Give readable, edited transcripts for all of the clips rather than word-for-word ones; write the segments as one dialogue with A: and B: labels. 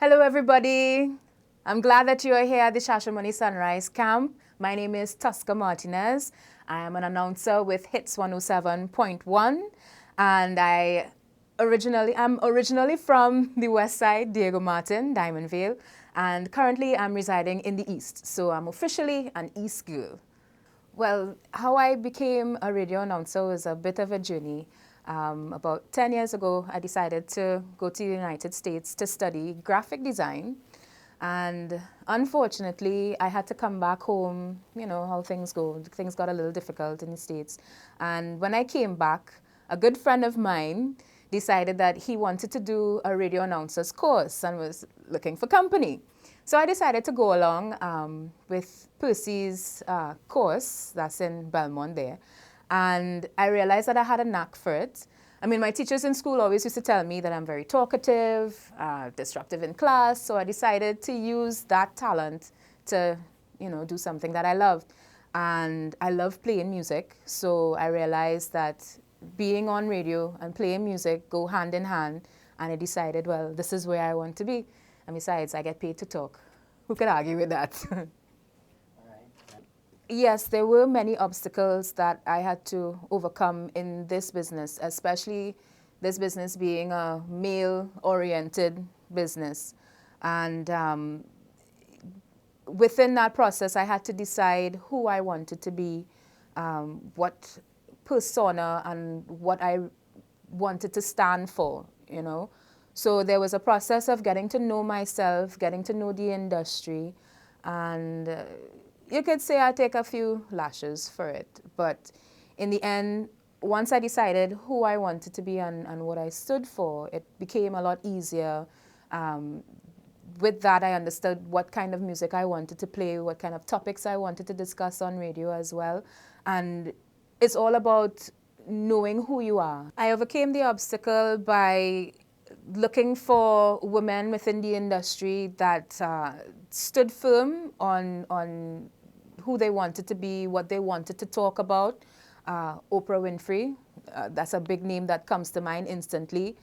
A: Hello, everybody. I'm glad that you are here at the Shashamani Sunrise Camp. My name is Tusca Martinez. I am an announcer with Hitz107.1, and I'm originally from the West Side, Diego Martin, Diamond Vale, and currently I'm residing in the East, so I'm officially an East girl. Well, how I became a radio announcer was a bit of a journey. About 10 years ago, I decided to go to the United States to study graphic design. And unfortunately, I had to come back home. You know how things go. Things got a little difficult in the States. And when I came back, a good friend of mine decided that he wanted to do a radio announcer's course and was looking for company. So I decided to go along with Percy's course, that's in Belmont there. And I realized that I had a knack for it. I mean, my teachers in school always used to tell me that I'm very talkative, disruptive in class, so I decided to use that talent to, do something that I loved. And I love playing music, so I realized that being on radio and playing music go hand in hand, and I decided, well, this is where I want to be. And besides, I get paid to talk. Who could argue with that? Yes, there were many obstacles that I had to overcome in this business, especially this business being a male-oriented business. And within that process, I had to decide who I wanted to be, what persona and what I wanted to stand for, So there was a process of getting to know myself, getting to know the industry, and you could say I take a few lashes for it. But in the end, once I decided who I wanted to be and what I stood for, it became a lot easier. With that, I understood what kind of music I wanted to play, what kind of topics I wanted to discuss on radio as well. And it's all about knowing who you are. I overcame the obstacle by looking for women within the industry that stood firm on who they wanted to be, what they wanted to talk about. Oprah Winfrey, that's a big name that comes to mind instantly.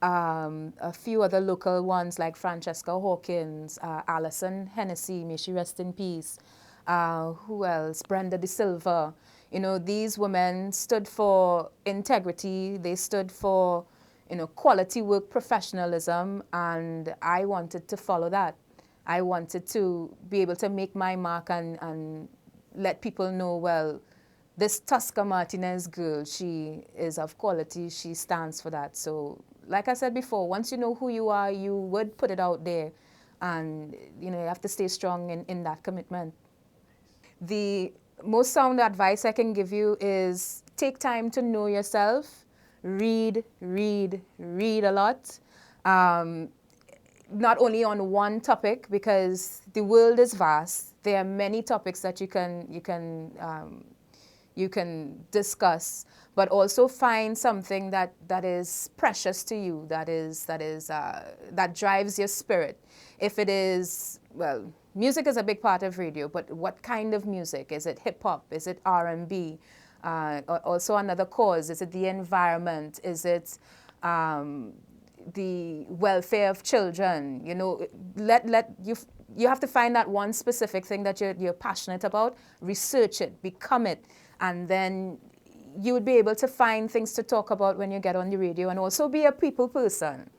A: A few other local ones like Francesca Hawkins, Alison Hennessy, may she rest in peace. Who else? Brenda De Silva. These women stood for integrity. They stood for, quality work, professionalism, and I wanted to follow that. I wanted to be able to make my mark and let people know, well, this Tusca Martinez girl, she is of quality, she stands for that. So, like I said before, once you know who you are, you would put it out there, and, you have to stay strong in that commitment. The most sound advice I can give you is take time to know yourself, read a lot. Not only on one topic, because the world is vast. There are many topics that you can discuss, but also find something that is precious to you, that drives your spirit. If it is, well, music is a big part of radio, but what kind of music? Is it hip hop? Is it R&B? Also another cause, is it the environment? Is it the welfare of children? You have to find that one specific thing that you're passionate about, research it, become it, and then you would be able to find things to talk about when you get on the radio, and also be a people person.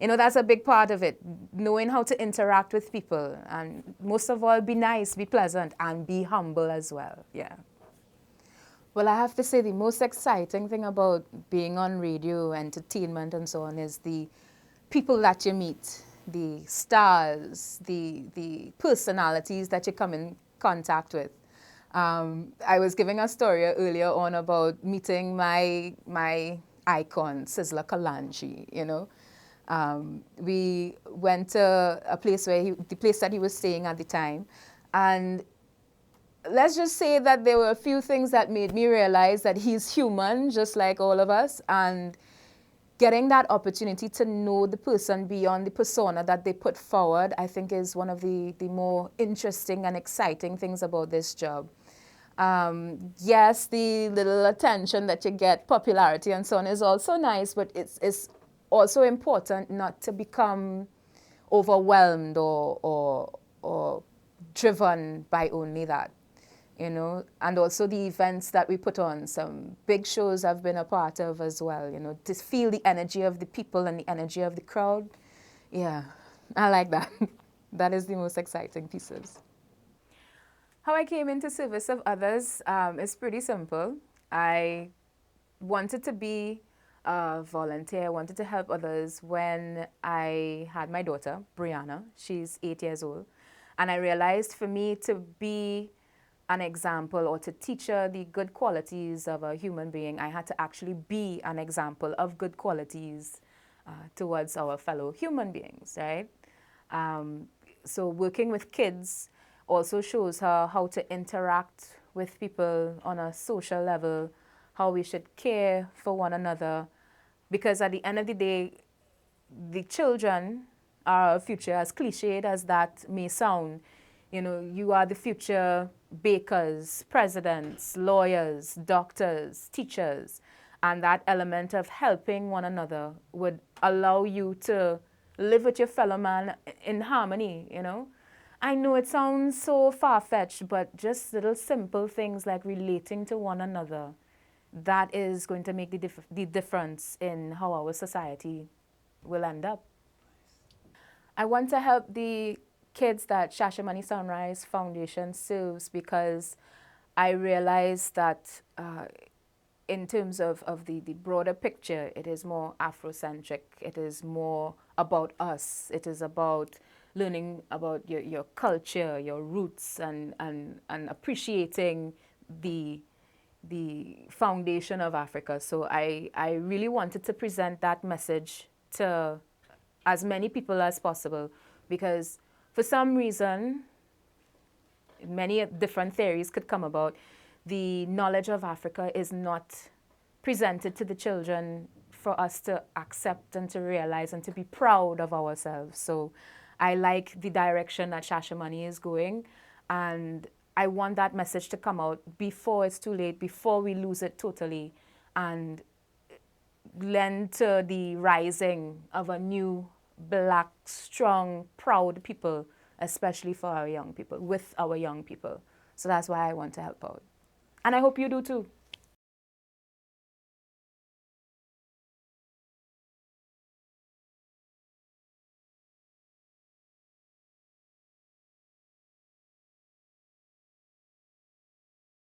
A: That's a big part of it, knowing how to interact with people, and most of all, be nice, be pleasant, and be humble as well, yeah. Well, I have to say the most exciting thing about being on radio, entertainment, and so on is the people that you meet, the stars, the personalities that you come in contact with. I was giving a story earlier on about meeting my icon, Sizzla Kalonji, We went to a place the place that he was staying at the time, and let's just say that there were a few things that made me realize that he's human, just like all of us, and getting that opportunity to know the person beyond the persona that they put forward, I think is one of the more interesting and exciting things about this job. Yes, the little attention that you get, popularity and so on is also nice, but it's also important not to become overwhelmed or driven by only that, you know. And also the events that we put on, some big shows I've been a part of as well, you know, to feel the energy of the people and the energy of the crowd. Yeah, I like that. That is the most exciting pieces. How I came into service of others is pretty simple. I wanted to be a volunteer, wanted to help others when I had my daughter, Brianna. She's 8 years old. And I realized for me to be an example or to teach her the good qualities of a human being, I had to actually be an example of good qualities towards our fellow human beings, right? Um, so working with kids also shows her how to interact with people on a social level, how we should care for one another, because at the end of the day, the children are our future, as cliched as that may sound. You know, you are the future bakers, presidents, lawyers, doctors, teachers, and that element of helping one another would allow you to live with your fellow man in harmony, you know. I know it sounds so far-fetched, but just little simple things like relating to one another, that is going to make the difference in how our society will end up. I want to help the kids that Shashamani Sunrise Foundation serves because I realize that in terms of the broader picture, it is more Afrocentric. It is more about us. It is about learning about your culture, your roots, and appreciating the foundation of Africa. So I really wanted to present that message to as many people as possible, because for some reason, many different theories could come about, the knowledge of Africa is not presented to the children for us to accept and to realize and to be proud of ourselves. So I like the direction that Shashamani is going, and I want that message to come out before it's too late, before we lose it totally, and lend to the rising of a new black, strong, proud people, especially for our young people, with our young people. So that's why I want to help out. And I hope you do too.